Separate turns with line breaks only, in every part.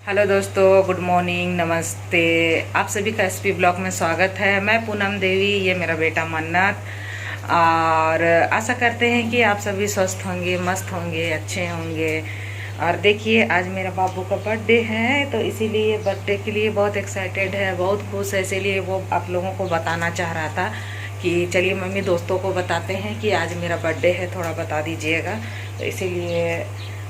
Hello दोस्तों, good morning, नमस्ते। आप सभी का एसपी ब्लॉग में स्वागत है। मैं पूनम देवी, ये मेरा बेटा मन्नत। और आशा करते हैं कि आप सभी स्वस्थ होंगे, मस्त होंगे, अच्छे होंगे। और देखिए, आज मेरा बाबू का बर्थडे है, तो इसीलिए बर्थडे के लिए बहुत एक्साइटेड है, बहुत खुश है। इसीलिए वो आप लोगों को बताना चाह रहा था कि चलिए मम्मी दोस्तों को बताते हैं कि आज मेरा बर्थडे है, थोड़ा बता दीजिएगा। तो इसीलिए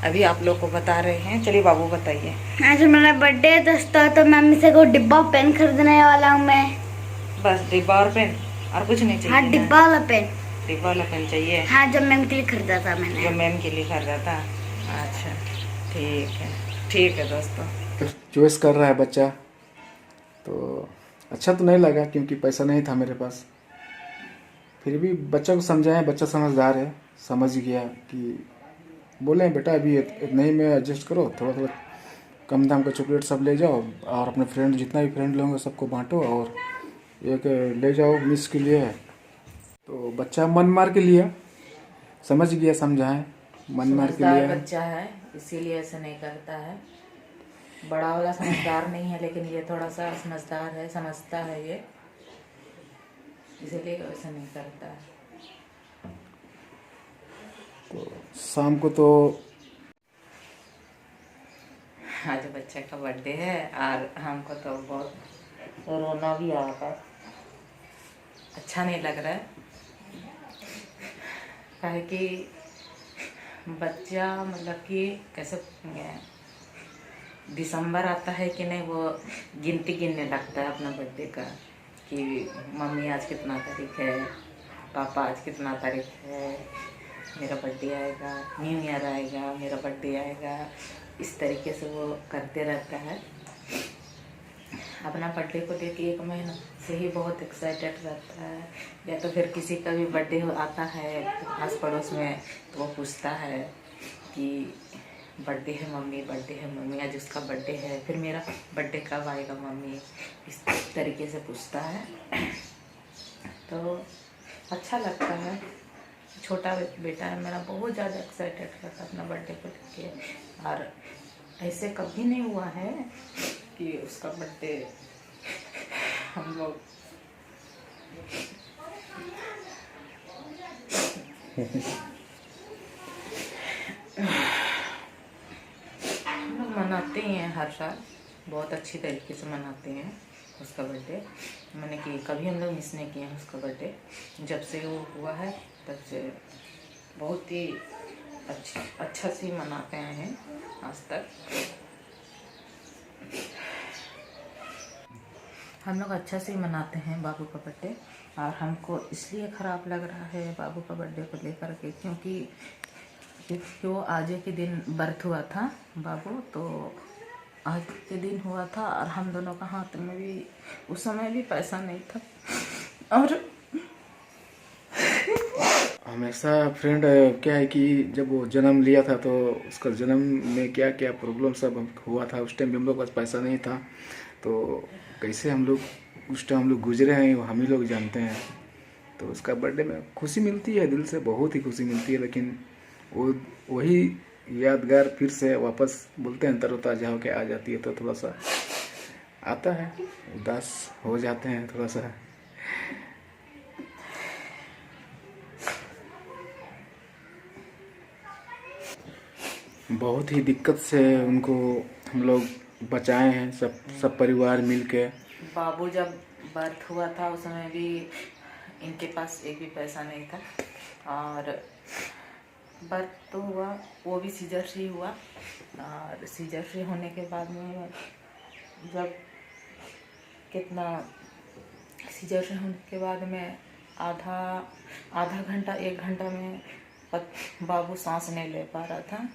अभी आप लोग को बता रहे हैं। चलिए बाबू बताइए।
आज मेरा बर्थडे है दोस्तों, तो मम्मी से को डिब्बा पेन खरीदने वाला हूँ मैं।
बस डिब्बा और पेन, और कुछ नहीं
हाँ,
चाहिए ना?
डिब्बा वाला पेन।
डिब्बा वाला पेन चाहिए?
हाँ, जब मैम के लिए खरीदा था मैंने।
जो मैम के लिए खरीदा था। अच्छा, ठीक है, ठीक है दोस्तों।
चॉइस कर रहा है बच्चा, तो अच्छा तो नहीं लगा क्योंकि पैसा नहीं था मेरे पास। फिर भी बच्चा को समझाएं, बच्चा समझदार है, समझ गया कि बोले बेटा अभी इतना ही में एडजस्ट करो, थोड़ा थोड़ा कम दाम का चॉकलेट सब ले जाओ और अपने फ्रेंड जितना भी फ्रेंड लोगे सबको बांटो और एक ले जाओ मिस के लिए। तो बच्चा मन मार के लिया, समझ गया, समझाएं, मन मार के
समझदार
लिया।
बच्चा है, इसीलिए ऐसे नहीं करता है। बड़ा वाला समझदार नहीं है, लेकिन ये थोड़ा सा समझदार है, समझता है ये, इसीलिए वैसे नहीं करता है।
तो शाम को तो
आज बच्चे का बर्थडे है और हमको तो बहुत रोना भी आ रहा है, अच्छा नहीं लग रहा है। काहे कि बच्चा मतलब कि कैसे दिसंबर आता है कि नहीं, वो गिनती गिनने लगता है अपना बर्थडे का, कि मम्मी आज कितना तारीख है, पापा आज कितना तारीख है, मेरा बर्थडे आएगा, न्यू ईयर आएगा, मेरा बर्थडे आएगा। इस तरीके से वो करते रहता है। अपना बर्थडे को लेके एक महीना से ही बहुत एक्साइटेड रहता है। या तो फिर किसी का भी बर्थडे आता है आस पड़ोस में, तो वो पूछता है कि बर्थडे है मम्मी, बर्थडे है मम्मी, आज उसका बर्थडे है, फिर मेरा बर्थडे कब आएगा मम्मी, इस तरीके से पूछता है। तो अच्छा लगता है। छोटा बेटा है मेरा, बहुत ज़्यादा एक्साइटेड रहता है अपना बर्थडे को लेके। और ऐसे कभी नहीं हुआ है कि उसका बर्थडे हम लोग मनाते हैं हर साल, बहुत अच्छी तरीके से मनाते हैं उसका बर्थडे। मैंने कि कभी हम लोग मिस नहीं किए हैं उसका बर्थडे। जब से वो हुआ है तब से बहुत ही अच्छा से मनाते हैं आज तक। हम लोग अच्छा से ही मनाते हैं बाबू का बर्थडे। और हमको इसलिए ख़राब लग रहा है बाबू का बर्थडे को लेकर के, क्योंकि वो आज के दिन बर्थ हुआ था बाबू, तो आज के दिन हुआ था और हम दोनों का हाथ में भी उस समय भी पैसा नहीं था। और
हमेशा फ्रेंड क्या है कि जब वो जन्म लिया था तो उसका जन्म में क्या क्या प्रॉब्लम सब हुआ था, उस टाइम भी हम लोग के पास पैसा नहीं था। तो कैसे हम लोग उस टाइम हम लोग गुजरे हैं वो हम ही लोग जानते हैं। तो उसका बर्थडे में खुशी मिलती है, दिल से बहुत ही खुशी मिलती है, लेकिन वो वही यादगार फिर से वापस बोलते हैं तरोताजा होके आ जाती है, तो थोड़ा सा आता है, उदास हो जाते हैं थोड़ा सा। बहुत ही दिक्कत से उनको हम लोग बचाए हैं, सब परिवार मिल के।
बाबू जब बर्थ हुआ था उस समय भी इनके पास एक भी पैसा नहीं था। और बर्थ तो हुआ, वो भी सीजर से ही हुआ। और सीजर से होने के बाद में जब कितना सीजर से होने के बाद में आधा घंटा 1 घंटा में बाबू सांस नहीं ले पा रहा था,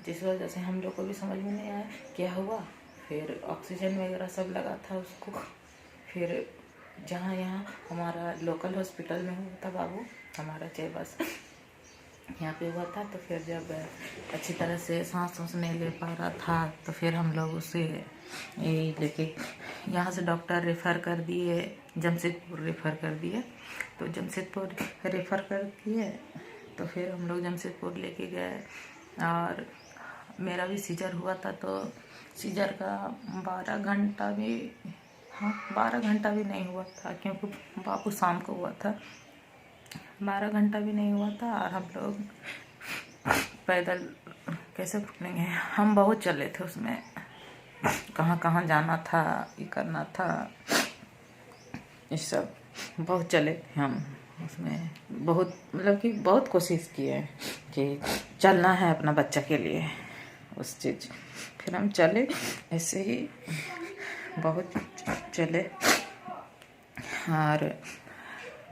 जिस वजह से हम लोग को भी समझ में नहीं आया क्या हुआ। फिर ऑक्सीजन वगैरह सब लगा था उसको। फिर यहाँ हमारा लोकल हॉस्पिटल में हुआ था बाबू, हमारा बस यहाँ पे हुआ था। तो फिर जब अच्छी तरह से सांस नहीं ले पा रहा था, तो फिर हम लोग उसे लेके यहाँ से डॉक्टर रेफ़र कर दिए, जमशेदपुर रेफ़र कर दिए। तो जमशेदपुर रेफ़र कर दिए, तो फिर हम लोग जमशेदपुर लेके गए। और मेरा भी सीजर हुआ था, तो सीजर का 12 घंटा भी, हाँ 12 घंटा भी नहीं हुआ था, क्योंकि बाबू शाम को हुआ था। 12 घंटा भी नहीं हुआ था और हम लोग पैदल कैसे निकलेंगे, हम बहुत चले थे उसमें, कहाँ कहाँ जाना था, ये करना था, ये सब बहुत चले थे हम उसमें। बहुत मतलब कि बहुत कोशिश किए कि चलना है अपना बच्चा के लिए उस चीज़। फिर हम चले ऐसे ही बहुत चले और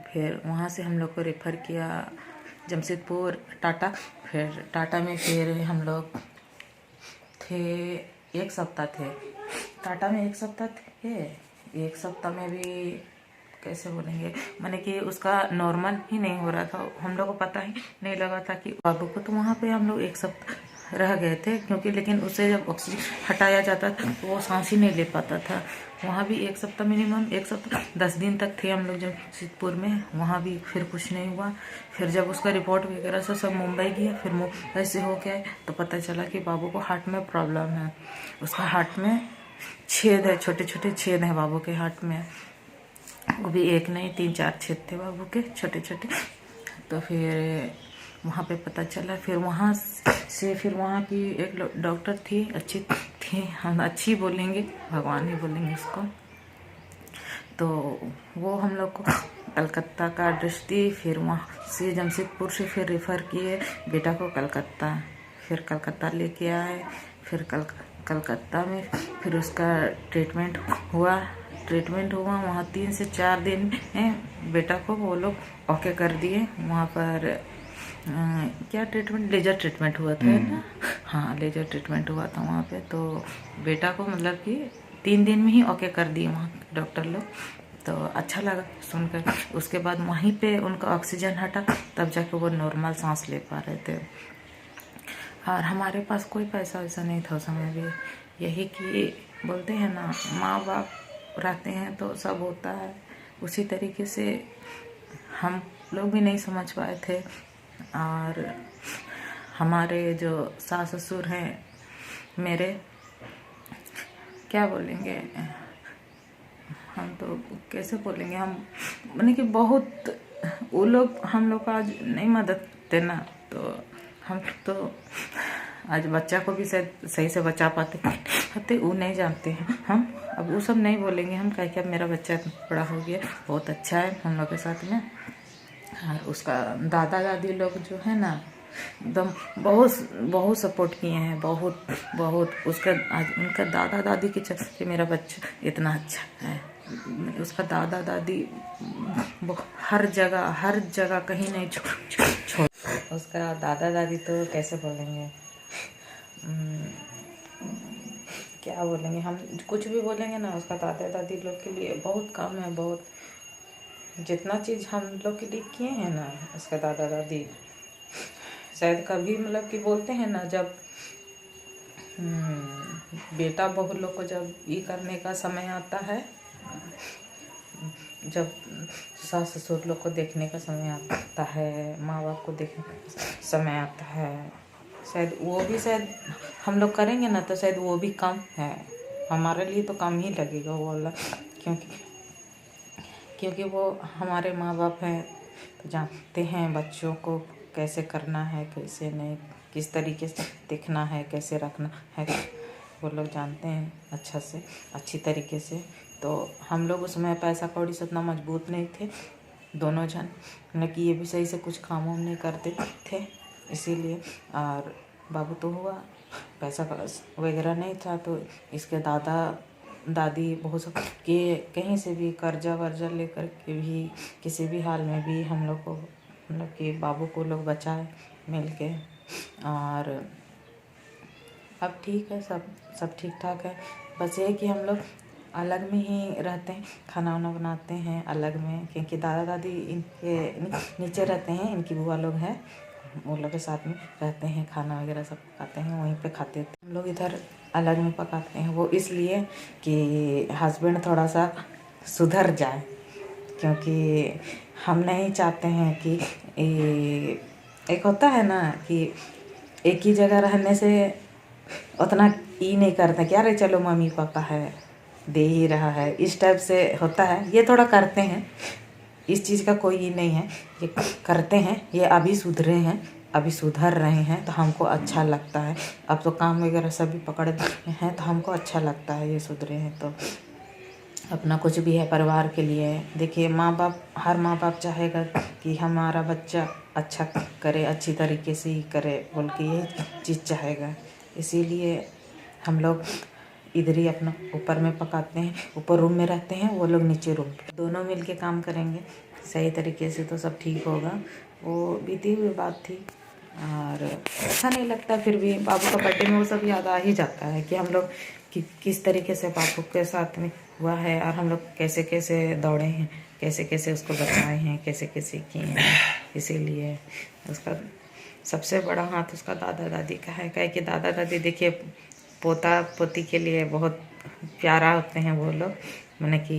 फिर वहाँ से हम लोग को रेफ़र किया जमशेदपुर टाटा। फिर टाटा में फिर हम लोग थे 1 सप्ताह थे टाटा में। 1 सप्ताह थे। 1 सप्ताह में भी कैसे बोलेंगे, माने कि उसका नॉर्मल ही नहीं हो रहा था। हम लोग को पता ही नहीं लगा था कि बाबू को, तो वहाँ पे हम लोग 1 सप्ताह रह गए थे, क्योंकि लेकिन उसे जब ऑक्सीजन हटाया जाता था तो वो सांस ही नहीं ले पाता था। वहाँ भी 1 सप्ताह मिनिमम 1 सप्ताह 10 दिन तक थे हम लोग जमशेदपुर में। वहाँ भी फिर कुछ नहीं हुआ। फिर जब उसका रिपोर्ट वगैरह से सब मुंबई गया, फिर मुंबई से हो गया तो पता चला कि बाबू को हार्ट में प्रॉब्लम है। उसका हार्ट में छेद है, छोटे छोटे छेद हैं बाबू के हार्ट में। वो भी एक नहीं 3-4 छेद थे बाबू के छोटे छोटे। तो फिर वहाँ पे पता चला। फिर वहाँ से फिर वहाँ की एक डॉक्टर थी, अच्छी थी, हम अच्छी बोलेंगे, भगवान ही बोलेंगे उसको। तो वो हम लोग को कलकत्ता का एड्रेस दी। फिर वहाँ से जमशेदपुर से फिर रेफ़र किए बेटा को कलकत्ता। फिर कलकत्ता लेके आए। फिर कलकत्ता में फिर उसका ट्रीटमेंट हुआ वहाँ 3 से 4 दिन में बेटा को वो लोग ओके कर दिए। वहाँ पर क्या ट्रीटमेंट, लेजर ट्रीटमेंट हुआ था ना। हाँ लेजर ट्रीटमेंट हुआ था वहाँ पे। तो बेटा को मतलब कि 3 दिन में ही ओके कर दिए वहाँ डॉक्टर लोग। तो अच्छा लगा सुनकर। उसके बाद वहीं पे उनका ऑक्सीजन हटा, तब जाके वो नॉर्मल सांस ले पा रहे थे। और हमारे पास कोई पैसा वैसा नहीं था उस समय भी। यही कि बोलते हैं ना, माँ बाप रहते हैं तो सब होता है। उसी तरीके से हम लोग भी नहीं समझ पाए थे। और हमारे जो सास ससुर हैं मेरे, क्या बोलेंगे, हम तो कैसे बोलेंगे, हम माने कि बहुत वो लोग हम लोग का आज नहीं मदद थे ना। तो हम तो आज बच्चा को भी शायद सही से बचा पाते वो नहीं जानते हैं हम। अब वो सब नहीं बोलेंगे हम, कह के अब मेरा बच्चा बड़ा हो गया, बहुत अच्छा है हम लोग के साथ में। और उसका दादा दादी लोग जो है ना, एकदम बहुत सपोर्ट किए हैं, बहुत उसका आज उनका दादा दादी के चलते मेरा बच्चा इतना अच्छा है। उसका दादा दादी हर जगह कहीं नहीं छोड़। उसका दादा दादी तो कैसे बोलेंगे, क्या बोलेंगे, हम कुछ भी बोलेंगे ना, उसका दादा दादी लोग के लिए बहुत कम है। बहुत जितना चीज़ हम लोग के लिए किए हैं ना, उसका दादा दादी शायद कभी मतलब कि बोलते हैं ना, जब बेटा बहू लोग को जब ये करने का समय आता है, जब सास ससुर लोग को देखने का समय आता है, माँ बाप को देखने का समय आता है, शायद वो भी शायद हम लोग करेंगे ना तो शायद वो भी कम है। हमारे लिए तो कम ही लगेगा वो वाला, क्योंकि वो हमारे माँ बाप हैं तो जानते हैं बच्चों को कैसे करना है, कैसे नहीं, किस तरीके से देखना है, कैसे रखना है, वो लोग जानते हैं अच्छा से, अच्छी तरीके से। तो हम लोग उसमें पैसा कौड़ी से उतना मजबूत नहीं थे दोनों जन, मतलब कि ये भी सही से कुछ काम वाम नहीं करते थे, इसीलिए। और बाबू तो हुआ, पैसा वगैरह नहीं था, तो इसके दादा दादी बहुत सब के कहीं से भी कर्जा वर्जा लेकर के भी किसी भी हाल में भी हम लोग को मतलब कि बाबू को लोग बचाए मिल के। और अब ठीक है, सब ठीक ठाक है। बस ये कि हम लोग अलग में ही रहते हैं, खाना वाना बनाते हैं अलग में, क्योंकि दादा दादी इनके नीचे रहते हैं, इनकी बुआ लोग हैं, वो लोग के साथ में रहते हैं, खाना वगैरह सब पकाते हैं, वहीं पे खाते थे। हम लोग इधर अलग में पकाते हैं, वो इसलिए कि हस्बैंड थोड़ा सा सुधर जाए, क्योंकि हम नहीं चाहते हैं कि एक होता है ना कि एक ही जगह रहने से उतना ये नहीं करता कि अरे चलो मम्मी पापा है दे ही रहा है, इस टाइप से होता है। ये थोड़ा करते हैं, इस चीज़ का कोई ये नहीं है, ये करते हैं। ये अभी सुधरे हैं, अभी सुधर रहे हैं तो हमको अच्छा लगता है। अब तो काम वगैरह सभी पकड़ हैं तो हमको अच्छा लगता है ये सुधरे हैं तो। अपना कुछ भी है परिवार के लिए, देखिए माँ बाप, हर माँ बाप चाहेगा कि हमारा बच्चा अच्छा करे, अच्छी तरीके से ही करे बोल के ये चीज़ चाहेगा। इसीलिए हम लोग इधर ही अपना ऊपर में पकाते हैं, ऊपर रूम में रहते हैं, वो लोग नीचे रूम पे, दोनों मिल के काम करेंगे सही तरीके से तो सब ठीक होगा। वो बीती हुई बात थी और अच्छा नहीं लगता, फिर भी बाबू का बर्थडे में वो सब याद आ ही जाता है कि हम लोग किस तरीके से बाबू के साथ में हुआ है और हम लोग कैसे कैसे दौड़े हैं, कैसे कैसे उसको बचाए हैं, कैसे कैसे किए हैं। इसीलिए उसका सबसे बड़ा हाथ उसका दादा दादी का है। कहे कि दादा दादी देखिए पोता पोती के लिए बहुत प्यारा होते हैं वो लोग, मैंने कि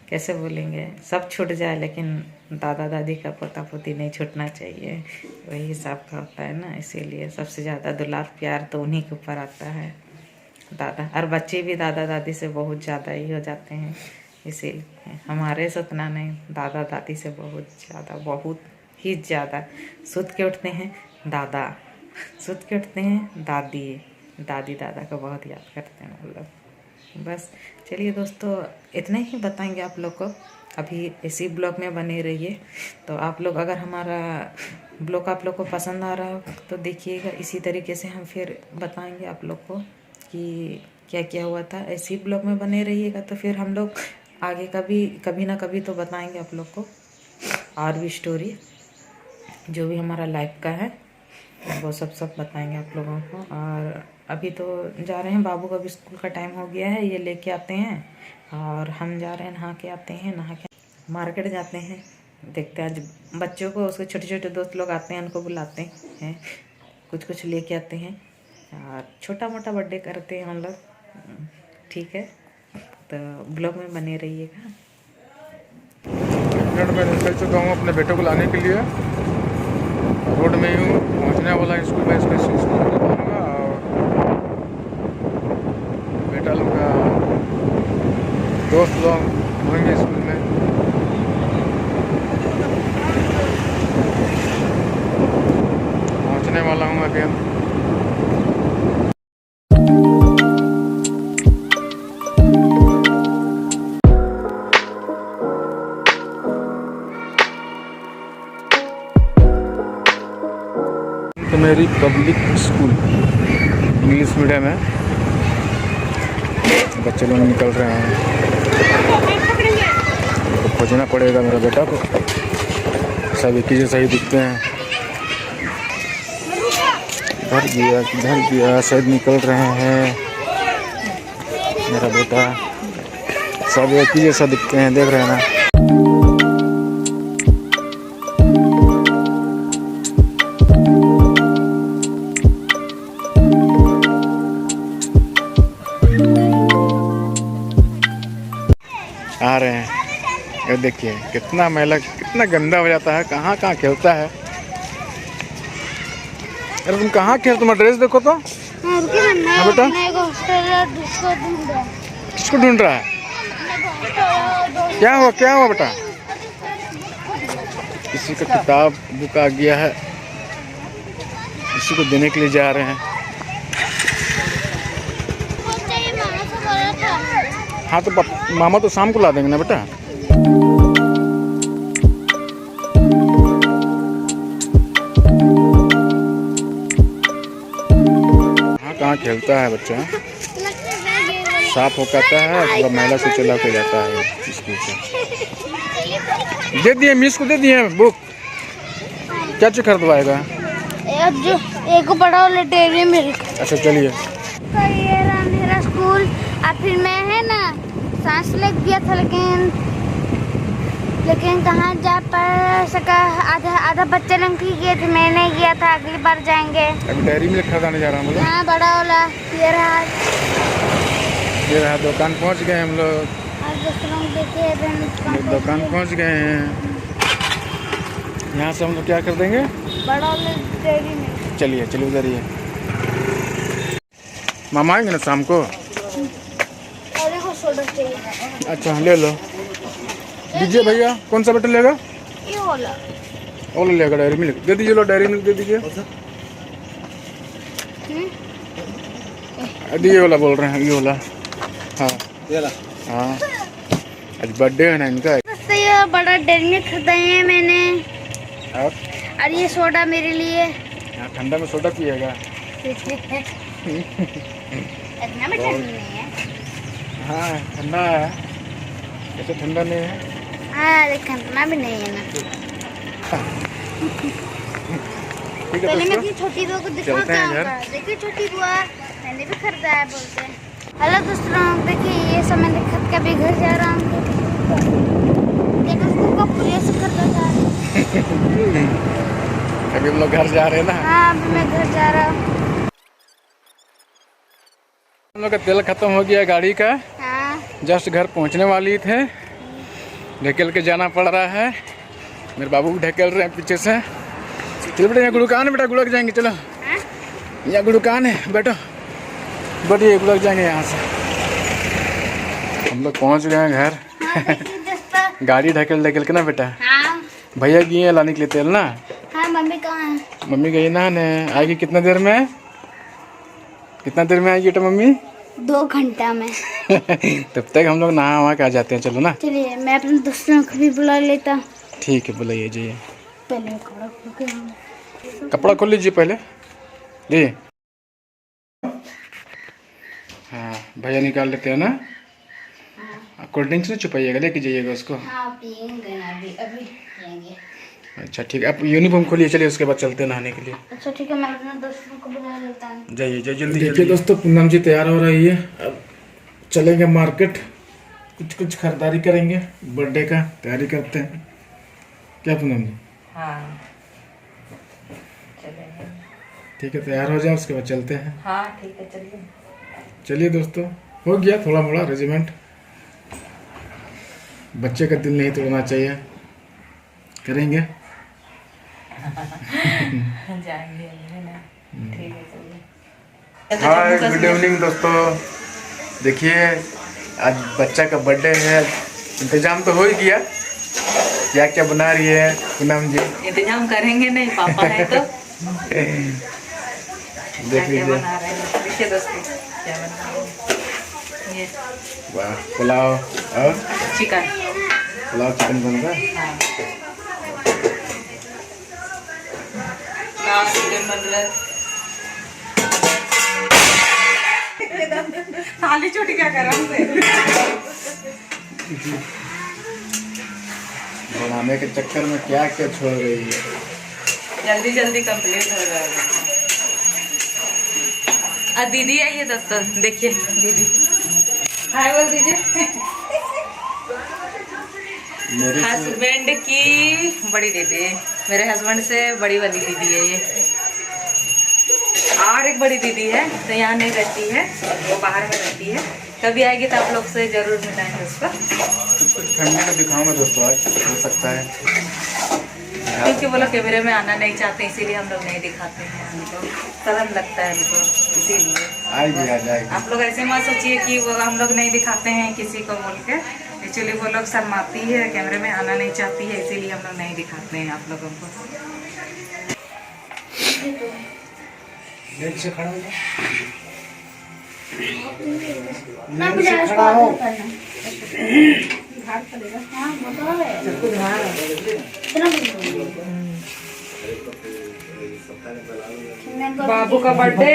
कैसे बोलेंगे, सब छूट जाए लेकिन दादा दादी का पोता पोती नहीं छूटना चाहिए, वही हिसाब का होता है ना। इसीलिए सबसे ज़्यादा दुलार प्यार तो उन्हीं के ऊपर आता है, दादा। और बच्चे भी दादा दादी से बहुत ज़्यादा ही हो जाते हैं, इसीलिए हमारे से उतना नहीं, दादा दादी से बहुत ज़्यादा, बहुत ही ज़्यादा। सुत के उठते हैं दादा, सुत के उठते हैं दादी, दादी दादा को बहुत याद करते हैं वो लोग। बस चलिए दोस्तों, इतने ही बताएंगे आप लोग को। अभी इसी ब्लॉग में बने रहिए। तो आप लोग अगर हमारा ब्लॉग आप लोग को पसंद आ रहा हो तो देखिएगा, इसी तरीके से हम फिर बताएंगे आप लोग को कि क्या क्या हुआ था। ऐसी ब्लॉग में बने रहिएगा तो फिर हम लोग आगे कभी ना कभी तो बताएंगे आप लोग को और भी स्टोरी, जो भी हमारा लाइफ का है वो सब बताएंगे आप लोगों को। और अभी तो जा रहे हैं, बाबू का भी स्कूल का टाइम हो गया है, ये लेके आते हैं और हम जा रहे हैं, नहा के आते हैं, नहा के मार्केट जाते हैं, देखते हैं आज बच्चों को, उसके छोटे छोटे दोस्त लोग आते हैं, उनको बुलाते हैं, कुछ कुछ लेके आते हैं और छोटा मोटा बर्थडे करते हैं हम लोग। ठीक है, तो ब्लॉग में बने रहिएगा।
मैं निकल चुका हूँ अपने बेटे को लाने के लिए, रोड में ही हूँ, पहुँचने वाला स्कूल में, इसका स्कूल में जाऊँगा और बेटा लोग का दोस्त लोग होंगे स्कूल में। पहुँचने वाला हूँ अभी हम। तो मेरी पब्लिक स्कूल इंग्लिश मीडियम है, बच्चे लोग निकल रहे हैं, तो खोजना पड़ेगा मेरा बेटा को, सब एक ही जैसा ही दिखते हैं। इधर गया शायद निकल रहे हैं, मेरा बेटा, सब एक ही जैसा दिखते हैं, देख रहे हैं ना। आ रहे हैं, ये देखिए कितना मैला, कितना गंदा हो जाता है, कहाँ कहाँ खेलता है। अरे तुम कहाँ खेल, तुम्हारा ड्रेस देखो तो। हाँ बेटा, किसको ढूंढ रहा है, क्या हुआ बेटा? किसी का किताब बुक आ गया है, किसी को देने के लिए जा रहे हैं। हाँ तो मामा तो शाम को ला देंगे ना बेटा। हाँ कहाँ खेलता है बच्चा, साफ हो पाता है, थोड़ा मैला से चला के जाता है स्कूल से। दे दिए मिस को, दे दिए बुक, क्या चीज खरीदवाएगा?
एक बड़ा वाला डेयरी मिल्क।
अच्छा चलिए।
तो ये रहा मेरा स्कूल। और फिर मैं है ना सांस लग गया था, लेकिन कहाँ जा पा सका, आधा बच्चे लोग ही गए थे, मैं नहीं गया था, अगली बार जाएंगे।
अभी डेयरी मिल्क खरीदाने जा रहा हूँ।
हाँ बड़ा वाला ये
रहा दुकान, पहुँच गए हम लोग। दुकान पहुँच गए हैं, यहाँ से हम लोग क्या कर देंगे,
बड़ा वाला डेयरी मिल्क।
चलिए उधर ही है। मामा आएंगे ना शाम को।
अरे को सोडा चाहिए।
अच्छा ले लो, दीजिए भैया। कौन सा बटन लेगा?
ये वाला।
और लेगा डायरी मिल्क दे दीजिए। लो डायरी मिल्क दे दीजिए। ये वाला बोल रहे हैं, ये वाला। हाँ ये वाला। हाँ आज बर्थडे है ना इनका।
दोस्तों ये बड़ा डेयरी मिल्क खरीदा है मैंने। और ये सोडा मेरे लिए।
ठंडा में सोडा पिएगा?
इतना भी ठंडा नहीं है।
हाँ ठंडा है, ऐसे ठंडा नहीं है।
हाँ लेकिन इतना भी नहीं है ना।
ठीक है
पहले मैं
दोस्तों,
अपनी छोटी बुआ को
चलते
दिखाऊं
हैं
क्या
घर।
होगा। देखिए छोटी बुआ, मैंने भी खरीदा है बोलते हैं। हेलो दोस्तों, देखिए ये सब मैंने खरीद के अभी घर जा रहा हूँ। देखो उसको कब पुलिस से खरीदा जा रहा है।
अभी हम लोग घर जा रहे हैं ना।
हाँ अभी मैं घर जा रहा हूँ।
हम लोग का तेल खत्म हो गया गाड़ी का।
हाँ
जस्ट घर पहुंचने वाली थे, ढकेल के जाना पड़ रहा है। मेरे बाबू भी ढकेल रहे हैं पीछे से। चलो बेटा, यहाँ गुड़कान है बेटा, गुड़क जाएंगे। चलो
हाँ?
यहाँ गुड़कान है, बैठो बढ़िए, गुड़क जाएंगे यहाँ से। हम लोग पहुँच गए हैं घर।
हाँ देखिए दोस्तों।
गाड़ी ढकेल ढकेल के ना बेटा।
हाँ
भैया गए हैं लाने के लिए तेल ना।
हाँ मम्मी कहाँ है?
मम्मी गई नहाने, आएगी कितना देर में? कितना देर में आएगी बेटा मम्मी?
2 घंटा में।
तब तक हम लोग नहा वहाँ के आ जाते हैं। चलो ना।
चलिए मैं अपने दोस्तों को भी बुला लेता हूँ।
ठीक है बुलाइए जी।
पहले कपड़ा खोल के आऊँ।
कपड़ा खोल लीजिए पहले जी। हाँ भैया निकाल लेते हैं ना। कोल्ड ड्रिंक्स नहीं छुपाइएगा, लेके जाइएगा उसको।
हाँ पियेंगे ना, अभी अभी पियेंगे।
अच्छा ठीक है, आप यूनिफॉर्म खोलिए। चलिए उसके बाद चलते हैं नहाने के लिए।
अच्छा ठीक है, मैं अपने दोस्तों को बुला लेता हूँ।
जाइए जाइए जल्दी। देखिए दोस्तों, पूनम जी तैयार हो रही है। अब चलेंगे मार्केट, कुछ खरीदारी करेंगे, बर्थडे का तैयारी करते हैं। क्या पूनम जी?
हाँ चलेंगे।
ठीक है तैयार हो जाए, उसके बाद चलते हैं।
हाँ ठीक है चलिए।
चलिए दोस्तों, हो गया थोड़ा मोड़ा रेजिमेंट। बच्चे का दिल नहीं तोड़ना चाहिए, करेंगे।
जाएंगे ना। ठीक है चलिए।
हाय गुड इवनिंग दोस्तों। देखिए आज बच्चा का बर्थडे है, इंतजाम तो हो ही गया। क्या क्या बना रही है पूनम जी?
इंतजाम करेंगे नहीं, पापा है तो।
देख
क्या
लीजिए।
बना रहे हैं देखिए दोस्तों, क्या बना रहे हैं। ये
वाह पुलाव और
चिकन।
पुलाव चिकन बन रहा है।
हाँ पुलाव चिकन बन रहा है। थाली छोटी क्या कर रहा हूँ?
बनाने के चक्कर में क्या क्या छोड़ रही है।
जल्दी जल्दी कंप्लीट हो जाएगा। दीदी आई है दोस्तों, देखिए दीदी। हाय बोल दीजिए। हस्बैंड की बड़ी दीदी, मेरे हस्बैंड से बड़ी वाली दीदी है ये। और एक बड़ी दीदी है तो यहाँ नहीं रहती है, वो बाहर में रहती है। कभी आएगी तो आप लोग से जरूर मिलाएंगे उसको।
कुछ फैमिली को दिखाऊंगा दोस्तों, आज हो सकता है।
क्योंकि वो लोग कैमरे में आना नहीं चाहते, इसीलिए हम लोग नहीं दिखाते हैं। उनको शर्म लगता है उनको, इसीलिए।
आएगी आ जाएगी।
आप लोग ऐसे मत सोचिए कि वो हम लोग नहीं दिखाते हैं किसी को बोल के। एक्चुअली वो लोग शर्माती है, कैमरे में आना नहीं चाहती है, इसीलिए हम लोग नहीं दिखाते हैं आप लोगों को।
से खड़ा हो जा।
खड़ा हो।
बाबू का बर्थडे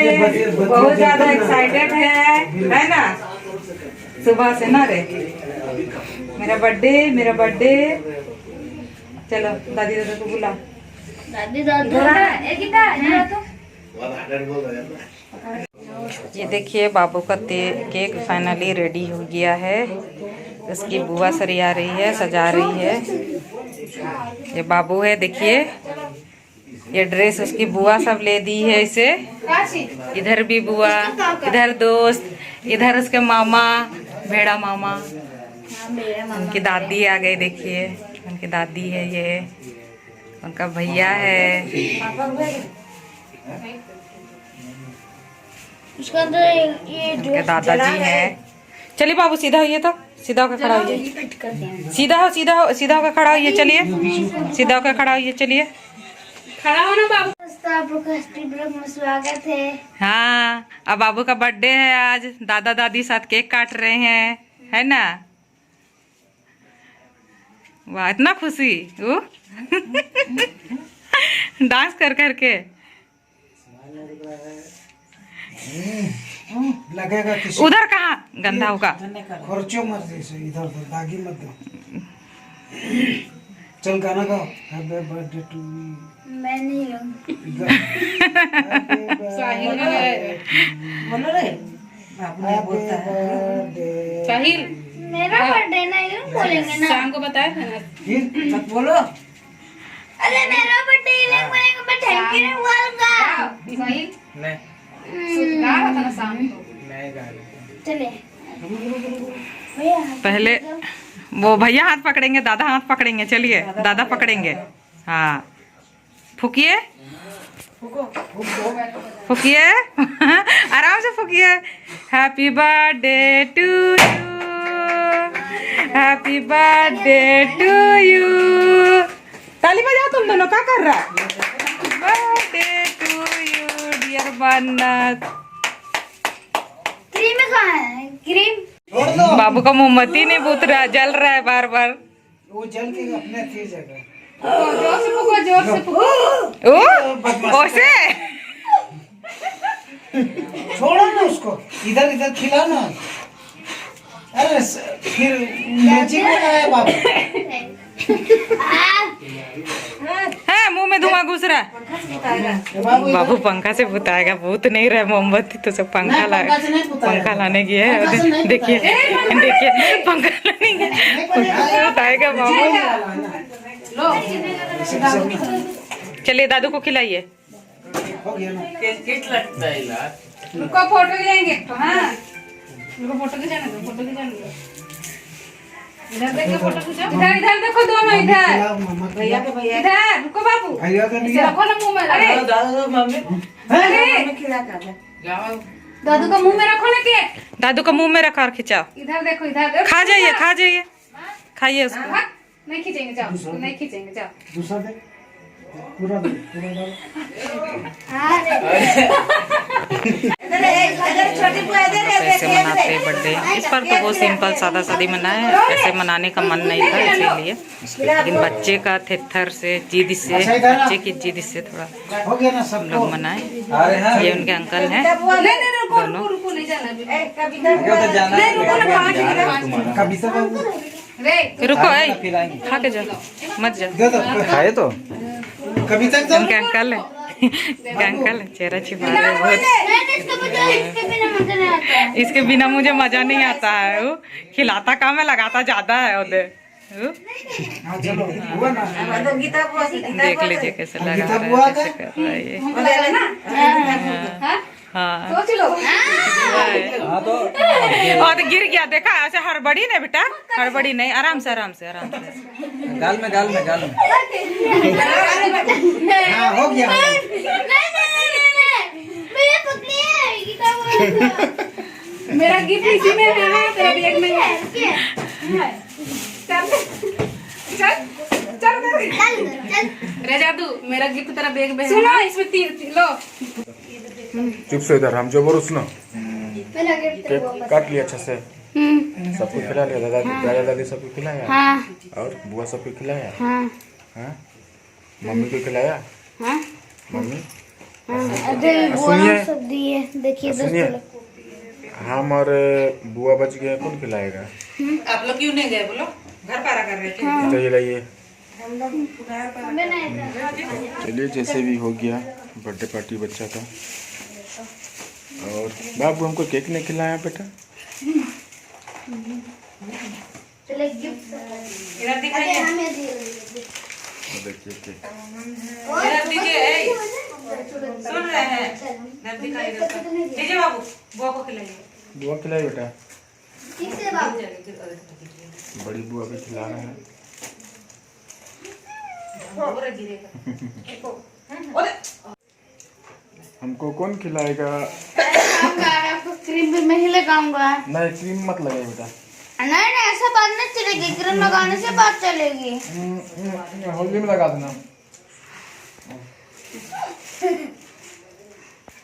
बहुत ज्यादा एक्साइटेड है ना? सुबह से ना रे, मेरा बर्थडे। चलो दादी दादा को बुला।
दादी दादा
ये देखिए बाबू का केक फाइनली रेडी हो गया है। उसकी बुआ सरिया रही है, सजा रही है। ये बाबू है, देखिए ये ड्रेस उसकी बुआ सब ले दी है इसे। इधर भी बुआ, इधर दोस्त, इधर उसके मामा, भेड़ा मामा। उनकी दादी आ गई, देखिए उनकी दादी है ये, उनका भैया है।
उसके अंदर ये जो
उनके दादाजी हैं। चलिए बाबू सीधा होइए, तो सीधा होकर खड़ा होइए, सीधा होकर खड़ा होइए, चलिए सीधा होकर खड़ा होइए, चलिए खड़ा हो ना बाबू।
आप लोग का हिस्ट्री ब्लॉग में स्वागत है।
हाँ, अब बाबू का बर्थडे है आज, दादा दादी साथ केक काट रहे हैं, है ना। वाह, इतना खुशी वो डांस कर करके
लगेगा किसी
उधर कहाँ गंदा होगा,
खर्चो मत जैसे इधर उधर दागी मत दो। चल गाना गाओ, हैप्पी बर्थडे टू
मैं नहीं हूँ।
बोलो रे, बाबू नहीं बोलता है। साहिल,
मेरा बर्थडे नहीं हूँ बोलेंगे ना।
शाम को बताया था ना, फिर मत बोलो।
अरे मेरा बर्थडे नहीं बोलेंगे, मैं थैंक यू नहीं बोलूँगा।
साहिल
नहीं
गा रहा था ना शाम को।
नहीं गा रहे।
चले भैया
पहले वो भैया हाथ पकड़ेंगे, दादा हाथ पकड़ेंगे, चलिए दादा पकड़ेंगे। हाँ, फूकिए फूकिए आराम से फूकिए। Happy birthday to you, happy birthday to you. ताली बजाओ तुम दोनों, क्या कर रहा है। Birthday to you dear Mannat.
Cream कहाँ है? क्रीम
छोड़ दो,
बाबू का मोमबत्ती नहीं बुझ रहा, जल रहा है बार बार।
वो जल के अपने फिर जाएगा।
जोर से फूको, जोर से फूको।
ओ ओसे
छोड़ो ना उसको, इधर इधर खिला ना। अरे फिर मैजिक में आया बाबू।
है मुंह में धुआं घुस रहा है।
बाबू
बाबू पंखा से बुताएगा, भूत नहीं रहा मोमबत्ती तो सब पंखा ला, पंखा लाने की है। देखिए देखिए पंखा लाने की बुताएगा बाबू। चलिए दादू को खिलाइए।
हो गया ना।
रुको फोटो खिंचाएंगे तो। हाँ रुको, फोटो खिंचाने दो, फोटो खिंचाने दो। इधर देख के फोटो खिंचाओ, इधर इधर देखो दोनों, इधर
खिलाओ मामा को।
भैया के भैया, इधर रुको बाबू,
भैया का
इसे
लिया।
रखो ना मुंह में। अरे दादू का मुंह में रखो ना केक,
दादू का मुंह में रखा और खिंचाओ।
इधर देखो, इधर
खा जाइए, खा जाइए, खाइए उसको।
हाँ, नहीं खींचेंगे, जाओ नहीं खींचेंगे, जाओ।
दूसरा दे, पूरा दे, पूरा दे।
ऐसे मनाते हैं बर्थडे। इस बार तो बहुत सिंपल सादा सादी मनाए, ऐसे मनाने का मन नहीं था इसीलिए, लेकिन बच्चे का थेथर से जिद से, बच्चे की जिद से थोड़ा
हो गया ना सब
लोग मनाए। ये उनके अंकल हैं
नहीं रुको,
दोनों।
रुको नहीं जाना अभी। नहीं रुको ना, पाँच
कविता बाबू
रे
रुको, ऐ खा के जाओ, मत जाओ।
दे दो।
खाए तो
कविता दो।
उनके अंकल है, उनके अंकल चेहरा छिपा रहे हैं बहुत।
इसके बिना मजा नहीं आता है।
इसके बिना मुझे मजा नहीं आता है। वो खिलाता कम है, लगाता ज्यादा है उधर।
हाँ चलो, हुआ ना।
देख लीजिए कैसे लगा
गीता
रहा
बुआ
है,
का?
कैसे कर रहा है ये।
हाँ
हाँ
सोच लो।
और गिर गया, देखा ऐसे हड़बड़ी नहीं बेटा, हड़बड़ी नहीं, आराम से आराम से आराम से।
गाल में गाल में गाल में।
हाँ हो गया।
भैया पकड़ी है गीता बोल।
मेरा गिफ्ट इसी में है, तेरा बैग में है। चल चल चल रे जादू, मेरा गिफ्ट तेरा बैग में है। सुनो, इसमें तीर लो।
चुप से इधर, हम जो बोलो सुनो।
मेरा गिफ्ट
केक काट लिया अच्छा से, सबको खिला लिया, दादा दादी सबको खिलाया।
हाँ
और बुआ सबको खिलाया।
हाँ
हाँ, मम्मी को खिलाया।
हाँ
मम्मी
अरे वो
सुनिए।
सब दिए, देखिए
सुनिए,
दोस्तों।
हम और बुआ बच गए, कौन खिलाएगा।
आप लोग क्यों नहीं गए, बोलो घर पारा कर रहे थे।
तो ये लाइए।
हमें नहीं था।
चलिए जैसे भी हो गया बर्थडे पार्टी बच्चा का। और बाबू हमको केक नहीं खिलाया बेटा।
चले गिफ्ट
इधर
अरे
दिखाइए,
हमें दिए।
देखिए केक।
इधर दीजिए। सुन रहे हैं, इधर दिखाइए दोस्तों। लीजिए बाबू, बुआ को खिलाइए।
बुआ खिलाई बेटा,
किससे बाबू?
बड़ी बुआ भी खिला रहा है। हमको कौन खिलाएगा।
लगाऊंगा, आपको क्रीम भी मैं ही लगाऊंगा।
नहीं क्रीम मत लगाइए बेटा।
नहीं नहीं, ऐसा बात नहीं चलेगी, क्रीम लगाने से बात चलेगी।
होली में लगा देना।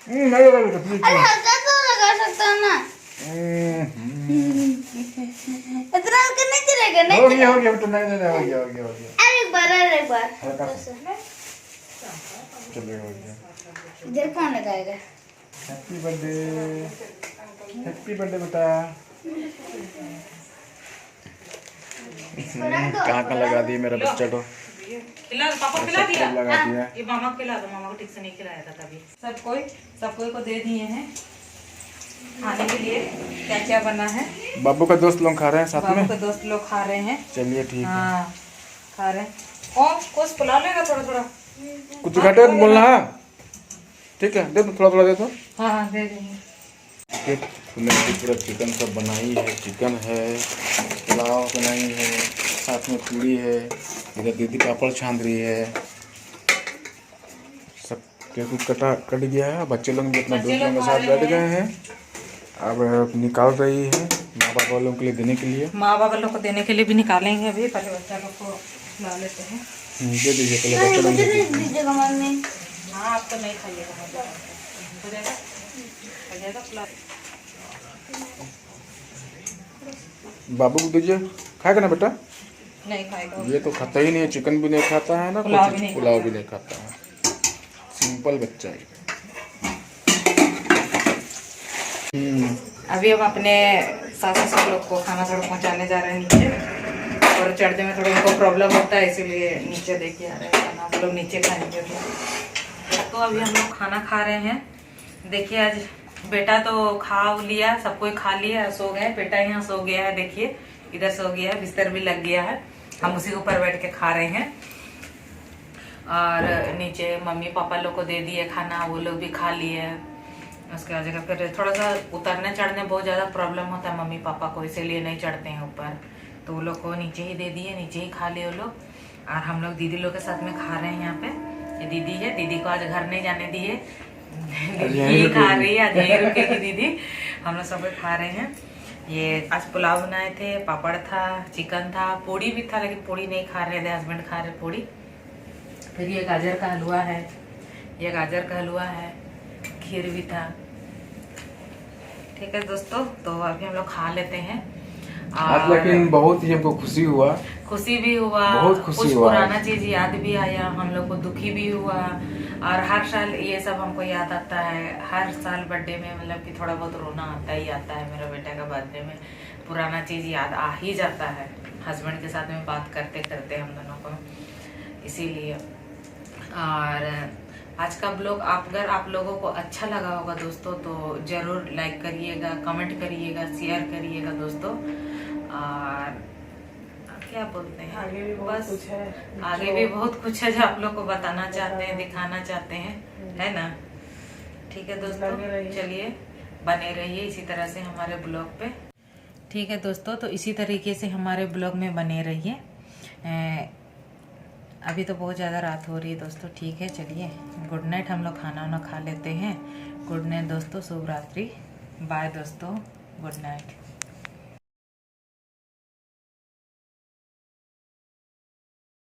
नहीं लगा बेटा प्लीज।
अरे हल्का तो लगा सकता हूँ ना, इतना हल्का नहीं चलेगा। नहीं
हो गया बेटा, नहीं हो गया।
अरे एक बार
हल्का सा चलेगा, हो गया।
इधर कौन लगाएगा?
हैप्पी बर्थडे बेटा। कहाँ लगा दिए मेरा बच्चा तो।
खिला दो, पापा खिला दिया।
लगा दिया।
ये मामा को खिला दो, मामा को ठीक से नहीं खिलाया था तभी। सबको को दे दिए हैं खाने के लिए। क्या क्या बना है?
बाबू का दोस्त लोग खा रहे हैं साथ में।
बाबू के दोस्त लोग खा रहे हैं।
चलिए ठीक है।
हाँ खा रहे हैं। कौन कुछ पुला लेगा थोड़ा।
कुछ घटे तो बोलना है, ठीक है? दे दो थोड़ा दे दो।
हाँ दे देंगे।
पूरा चिकन सब बनाई है, चिकन है, पुलाव बनाई है, साथ में पूरी है, इधर दीदी पापड़ छान रही है। सब केक कट गया है। बच्चे लोग भी अपने दोस्तों के साथ बैठ गए हैं। अब निकाल रही है माँ बाप वालों के लिए देने के लिए।
माँ बाप लोग को देने के लिए भी निकालेंगे अभी। पहले बच्चा लोग को खिला लेते हैं।
दे दीजिए पहले बच्चे लोग।
मुझे नहीं दीजिएगा मम्मी।
हाँ आप तो नहीं खाइएगा, हो जाएगा खिला।
बाबू को दीजिए, खाएगा ना बेटा?
नहीं खाएगा।
ये तो खाता ही नहीं है, चिकन भी नहीं खाता है ना,
पुलाव भी नहीं
पुलाव भी नहीं खाता है। सिंपल बच्चा है।
अभी हम अपने सास ससुर लोग को खाना थोड़ा पहुंचाने जा रहे हैं नीचे, और चढ़ने में थोड़ा उनको प्रॉब्लम होता है, इसीलिए नीचे देके आ रहे हैं खाना। हम लोग नीचे खाएंगे। तो अभी हम लोग खाना खा रहे हैं। देखिए आज बेटा तो खा लिया, सब कोई खा लिया, सो गए। बेटा यहाँ सो गया है, देखिए इधर सो गया है, बिस्तर भी लग गया है। हम उसी के ऊपर बैठ के खा रहे हैं। और नीचे मम्मी पापा लोग को दे दिए खाना, वो लोग भी खा लिए। उसके वजह फिर थोड़ा सा उतरने चढ़ने बहुत ज़्यादा प्रॉब्लम होता है मम्मी पापा को, इसीलिए नहीं चढ़ते हैं ऊपर। तो वो लोग को नीचे ही दे दिए, नीचे ही खा लिए वो लोग। और हम लोग दीदी लोग के साथ में खा रहे हैं यहाँ पे। ये दीदी है, दीदी को आज घर नहीं जाने दिए, दीदी खा रही है, आज यहीं रुकेगी दीदी। हम लोग सब खा रहे हैं। ये आज पुलाव बनाए थे, पापड़ था, चिकन था, पूड़ी भी था, लेकिन पूड़ी नहीं खा रहे थे, हस्बैंड खा रहे पूड़ी। फिर ये गाजर का हलवा है, ये गाजर का हलवा है, खीर भी था। ठीक है दोस्तों, तो अभी हम लोग खा लेते हैं।
आज लेकिन बहुत ही हमको खुशी हुआ,
खुशी भी हुआ,
बहुत खुशी
कुछ
हुआ।
पुराना चीज याद भी आया, हम लोग को दुखी भी हुआ। और हर साल ये सब हमको याद आता है। हर साल बर्थडे में मतलब कि थोड़ा बहुत रोना आता ही आता है। मेरा बेटा का बर्थडे में पुराना चीज याद आ ही जाता है, हस्बैंड के साथ में बात करते करते हम दोनों को, इसीलिए। और आज का ब्लॉग अगर आप लोगों को अच्छा लगा होगा दोस्तों, तो जरूर लाइक करिएगा, कमेंट करिएगा, शेयर करिएगा दोस्तों। और क्या बोलते हैं, आगे भी बस कुछ है, आगे भी बहुत कुछ है जो आप लोग को बताना चाहते हैं, दिखाना चाहते हैं, है ना? ठीक है दोस्तों, चलिए बने रहिए इसी तरह से हमारे ब्लॉग पे। ठीक है दोस्तों, तो इसी तरीके से हमारे ब्लॉग में बने रहिए। अभी तो बहुत ज़्यादा रात हो रही है दोस्तों। ठीक है, चलिए गुड नाइट। हम लोग खाना वाना खा लेते हैं। गुड नाइट दोस्तों, शुभ रात्रि। बाय दोस्तों, गुड नाइट।